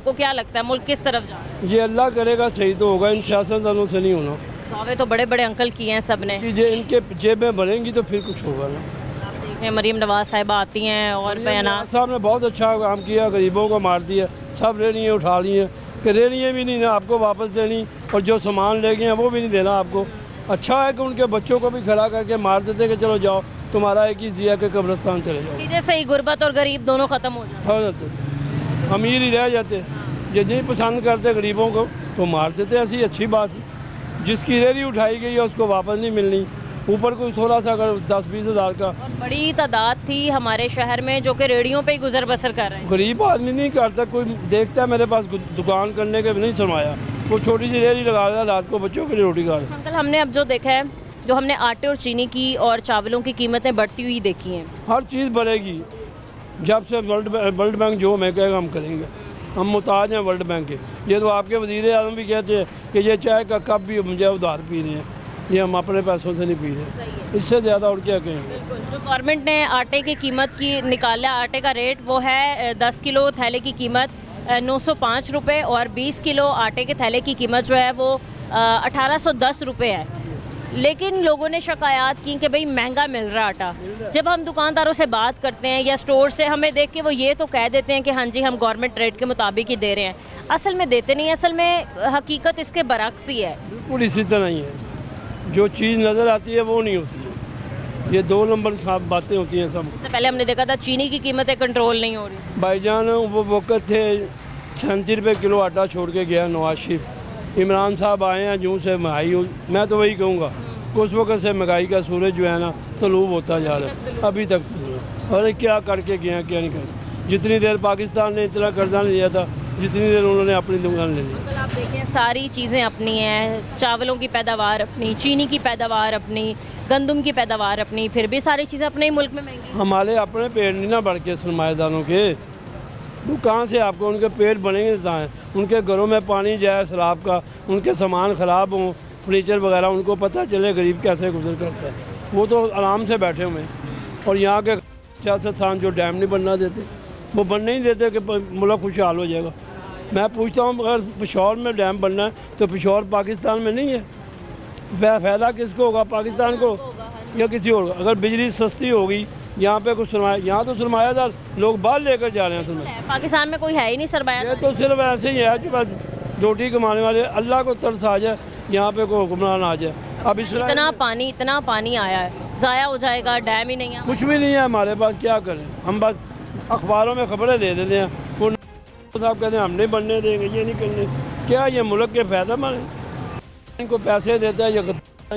आपको क्या लगता है मुल्क किस तरफ जा रहा है? ये अल्लाह करेगा सही तो होगा, इन सियासतदानों से नहीं होना। दावे तो बड़े बड़े अंकल किए हैं सबने। कि जे इनके जेबें भरेंगी तो फिर कुछ होगा ना। आप देख रहे हैं मरीम नवाज साहिबा आती हैं और बयानात। साहब ने बहुत अच्छा काम किया, गरीबों को मार दिया, सब रेहड़ियाँ उठा ली हैं कि रेहड़ियाँ भी नहीं ना आपको वापस देनी, और जो सामान ले गए हैं वो भी नहीं देना आपको। अच्छा है कि उनके बच्चों को भी खड़ा करके मार देते कि चलो जाओ तुम्हारा एक ही जिया के कब्रिस्तान चले जाओ। सीधे सही गुर्बत और गरीब दोनों ख़त्म हो जाते हो जाते, अमीर ही रह जाते। ये नहीं पसंद करते गरीबों को तो मार देते, ऐसी अच्छी बात है। जिसकी रेहड़ी उठाई गई है उसको वापस नहीं मिलनी, ऊपर कोई थोड़ा सा अगर 10-20 हज़ार का। और बड़ी तादाद थी हमारे शहर में जो कि रेडियो पे ही गुजर बसर कर रहे हैं। गरीब आदमी नहीं करता, कोई देखता है मेरे पास दुकान करने के भी नहीं सरमाया, वो छोटी सी रेहड़ी लगा देता रात को बच्चों के लिए रोटी खा रहे। अंकल हमने अब जो देखा है, जो हमने आटे और चीनी की और चावलों की कीमतें बढ़ती हुई देखी हैं। हर चीज़ बढ़ेगी जब से वर्ल्ड बैंक जो हमें कहेगा हम करेंगे। हम मुताज हैं वर्ल्ड बैंक के। ये तो आपके वज़ीर आज़म भी कहते हैं कि ये चाय का कप भी मुझे उधार पी रहे हैं, ये हम अपने पैसों से नहीं पी रहे। इससे ज़्यादा और क्या कहेंगे। जो गवर्नमेंट ने आटे की कीमत की निकाला, आटे का रेट वो है 10 किलो थैले की कीमत 905 रुपये और 20 किलो आटे के थैले की कीमत जो है वो 1810 रुपये है। लेकिन लोगों ने शिकायत की कि भाई महंगा मिल रहा आटा। जब हम दुकानदारों से बात करते हैं या स्टोर से, हमें देख के वो ये तो कह देते हैं कि हाँ जी हम गवर्नमेंट रेट के मुताबिक ही दे रहे हैं। असल में देते नहीं, असल में हकीकत इसके बरक्स ही है। बिल्कुल इसी तरह ही है, जो चीज़ नज़र आती है वो नहीं होती है। ये 2 नंबर बातें होती हैं सब। इससे पहले हमने देखा था चीनी की कीमतें कंट्रोल नहीं हो रही। भाईजान वो वक़्त थे 37 रुपये किलो आटा छोड़ के गया नवाज शरीफ। इमरान साहब आए हैं जूँ से महंगाई हो, मैं तो वही कहूँगा उस वक़्त से महंगाई का सूरज जो है ना तलूब होता जा रहा है, अभी तक और क्या करके गए क्या नहीं कर। जितनी देर पाकिस्तान ने इतना कर्जा नहीं लिया था, जितनी देर उन्होंने अपनी दुकान ले ली। तो आप देखें सारी चीज़ें अपनी हैं, चावलों की पैदावार अपनी, चीनी की पैदावार अपनी, गंदम की पैदावार अपनी, फिर भी सारी चीज़ें अपने ही मुल्क में महंगी। हमारे अपने पेड़ नहीं ना बढ़ के सरमाएदारों के, वो कहाँ से आपको उनके पेट बनेंगे कहाँ? उनके घरों में पानी जाए शराब का, उनके सामान ख़राब हों, फर्नीचर वगैरह, उनको पता चले गरीब कैसे गुजर करता है। वो तो आराम से बैठे हुए हैं। और यहाँ के सियासतदान जो डैम नहीं बनना देते, वो बनने ही देते कि मुल्क खुशहाल हो जाएगा। मैं पूछता हूँ अगर पेशौर में डैम बनना है तो पेशौर पाकिस्तान में नहीं है, फ़ायदा किसको होगा, पाकिस्तान को या किसी और? अगर बिजली सस्ती होगी यहाँ पे कुछ सरमाया, यहाँ तो सरमायादार लोग बाहर लेकर जा रहे हैं सरमाया। पाकिस्तान में कोई है ही नहीं सरमाया। ये तो सिर्फ ऐसे ही है कि बस रोटी कमाने वाले, अल्लाह को तरस आ जाए यहाँ पे कोई हुक्मरान आ जाए। अब इतना पानी आया है, ज़ाया हो जाएगा, डैम ही नहीं है। कुछ भी नहीं है हमारे पास, क्या करें हम? बस अखबारों में खबरें दे देते हैं, वो साहब कहते हैं हम नहीं बनने देंगे, ये नहीं करने। क्या ये मुल्क के फ़ायदा माने? इनको पैसे देते हैं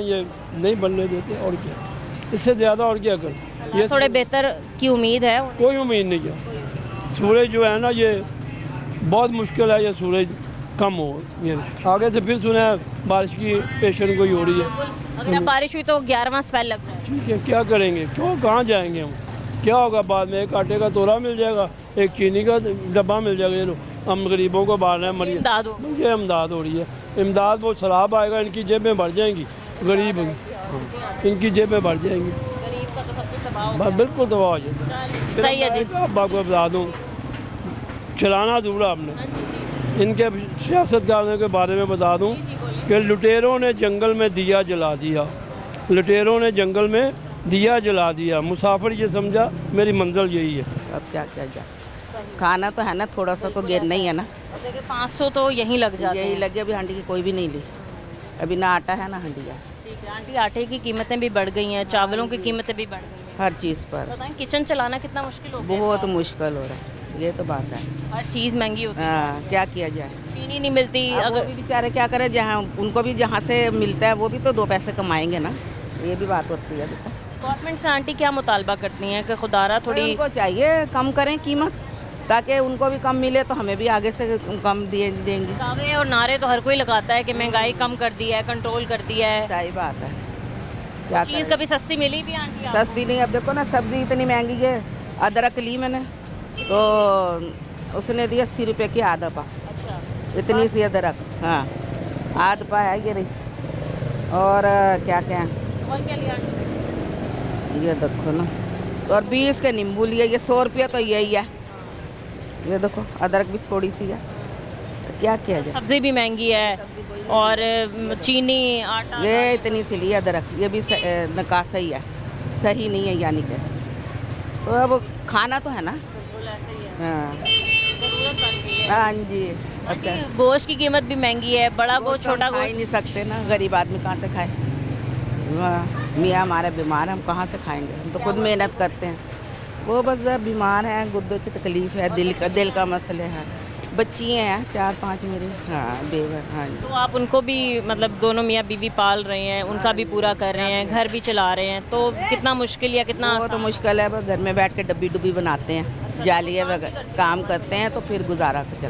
ये नहीं बनने देते, और क्या इससे ज़्यादा और क्या करें? ये थोड़े बेहतर की उम्मीद है। कोई उम्मीद नहीं है। सूरज जो है ना ये बहुत मुश्किल है, ये सूरज कम हो। ये आगे से फिर सुना है बारिश की पेशन कोई हो रही है। अगर अब बारिश हुई तो 11वां स्पेल लगता है। ठीक है, क्या करेंगे? क्यों, कहाँ जाएंगे हम? क्या होगा बाद में? एक आटे का तोला मिल जाएगा, एक चीनी का डब्बा मिल जाएगा। ये लो हम गरीबों को बाहर है, मरिए मुझे इमदाद हो रही है। इमदाद वो शराब आएगा, इनकी जेबें भर जाएंगी, गरीब इनकी जेबें भर जाएंगी, बिल्कुल तबाह हो जाता है। सही है जी। आपको बता दूँ, चलाना दूर आपने इनके सियासतदानों के बारे में बता दूं कि लुटेरों ने जंगल में दिया जला दिया, लुटेरों ने जंगल में दिया जला दिया, मुसाफिर ये समझा मेरी मंजिल यही है। अब क्या क्या जा खाना तो है ना, थोड़ा सा तो गिर नहीं है ना। देखिए 500 तो यहीं लग जाते हैं। यही लगे, अभी हांडी की कोई भी नहीं ली, अभी ना आटा है ना हंडिया। ठीक है आंटी, आटे की कीमतें भी बढ़ गई हैं, चावलों की कीमतें भी बढ़ गई हैं। हर चीज़ पर बताएं किचन चलाना कितना मुश्किल हो गया है। बहुत मुश्किल हो रहा है, ये तो बात है। हर चीज़ महंगी होती है। हाँ, क्या किया जाए? चीनी नहीं मिलती। अब वो अगर भी बेचारे क्या करें, जहाँ उनको भी जहाँ से मिलता है वो भी तो 2 पैसे कमाएंगे ना, ये भी बात होती है। गवर्नमेंट से आंटी क्या मुतालबा करती हैं कि खुदारा थोड़ी उनको चाहिए कम करें कीमत, ताकि उनको भी कम मिले तो हमें भी आगे से कम देंगे। दावे और नारे तो हर कोई लगाता है कि महंगाई कम कर दी है, कंट्रोल कर दिया है। सही बात है, क्या चीज़ कभी सस्ती मिली भी आंटी आपको? सस्ती नहीं। अब देखो ना, सब्जी इतनी महंगी है। अदरक ली मैंने तो उसने दी 80 रुपये की आधा पा। अच्छा, इतनी सी अदरक, हाँ आध पा है ये रही। और क्या क्या और क्या लिया आंटी? ये देखो ना, और 20 के नींबू लिए, ये 100 रुपये तो यही है। ये देखो अदरक भी थोड़ी सी है, तो क्या किया जाए। सब्ज़ी भी महंगी है और चीनी आटा ये इतनी सी ली अदरक, ये भी नकासा ही है, सही नहीं है यानी कि। तो अब खाना तो है ना। बिल्कुल ऐसे ही है, हाँ ज़रूरत बन गई है। हाँ जी। अब क्या, आंटी, गोश्त की कीमत भी महंगी है, बड़ा गोश्त छोटा खा ही गोश्त। नहीं सकते ना, गरीब आदमी कहाँ से खाए। मियाँ हमारे बीमार हैं, हम कहाँ से खाएंगे, हम तो खुद मेहनत करते हैं। वो बस बीमार हैं, गुर्दे की तकलीफ़ है, दिल का मसले है। बच्चियाँ हैं 4-5 मेरी, हाँ देवर, हाँ जी। तो आप उनको भी मतलब दोनों मियाँ बीवी पाल रहे हैं, उनका भी पूरा कर रहे हैं, घर भी चला रहे हैं, तो कितना मुश्किल या कितना वो तो आसान? मुश्किल है, बस घर में बैठ के डब्बी डुब्बी बनाते हैं, जालिया वगैरह काम करते हैं, तो फिर गुजारा चलता है।